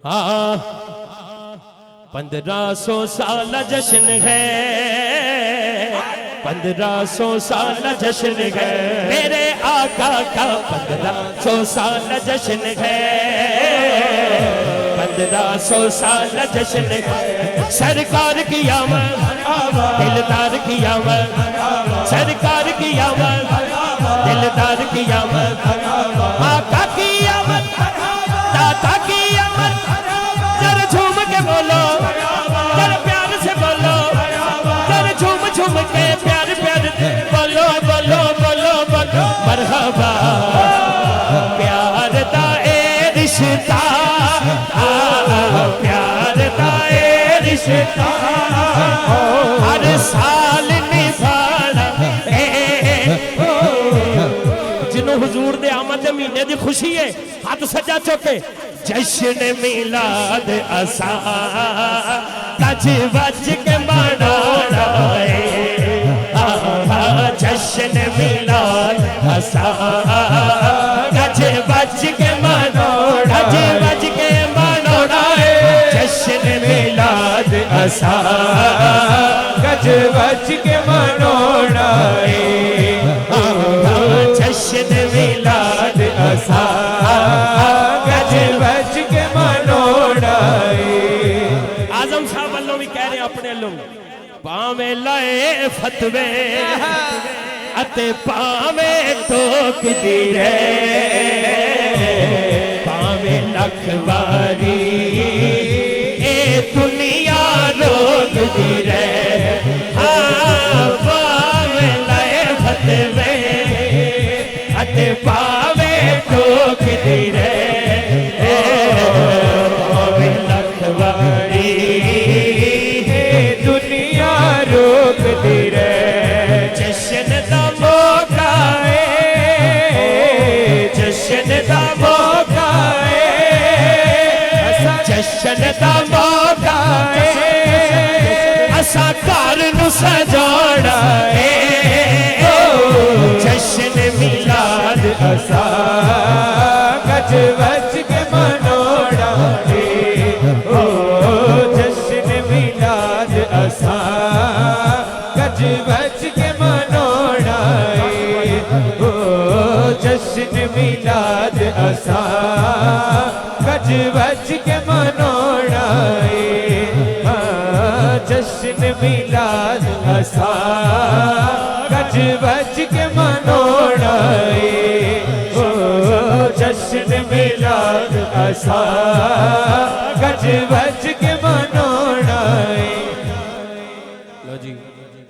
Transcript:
हाँ 1500 साल जश्न है, 1500 साल जश्न है, मेरे आका का 1500 साल जश्न है, 1500 साल जश्न है। सरकार की आमद, दिलदार की आमद, सरकार की आमद, दिलदार की आमद, आका की आमद, दाता की आमद। जरा झूम के बोलो, जरा प्यार से बोलो, जरा झूम झूम के प्यार प्यार बोलो बोलो बोलो बोलो मरहबा। प्यार दा ए रिश्ता, प्यार दा ए रिश्ता, हर साल निभाना। जिन्हों हुजूर दे आमद दे महीने दी खुशी है, हाथ सजा चुके जश्न मिलाद असा गज बज के मनाना है। जश्न मिलाद असा गज बज के मनाना, गज बज के मनाना है। जश्न मिलाद असा गज बज के मनाना है। जश्न मिलाद असा गज बज के मनाना है। आजम साहब वालों भी कह रहे हैं अपने लोग, पावे लाए फतवे अते पावे टोकदी रे, पावे लखवारी ए दुनिया रोकदी रे। हाँ पावे लाए फतवे अते पावे टोकदी रे, पावे लखवारी दुनिया रोकदी रे। जश्न दा मौका है, जश्न दा मौका है, जश्न दा मौका है। असा घर नू सजाना है। जश्न मिलाद असा गज बज के मनाना है। ओ जश्न मिलाद असा गज बज के मनाना है। ओ जश्न मिलाद असा गज बज के मनाना है। जश्न मिलाद असा गज बज के मनाना है। ओ जश्न मिलाद असा गज बज के मनाना है। लो जी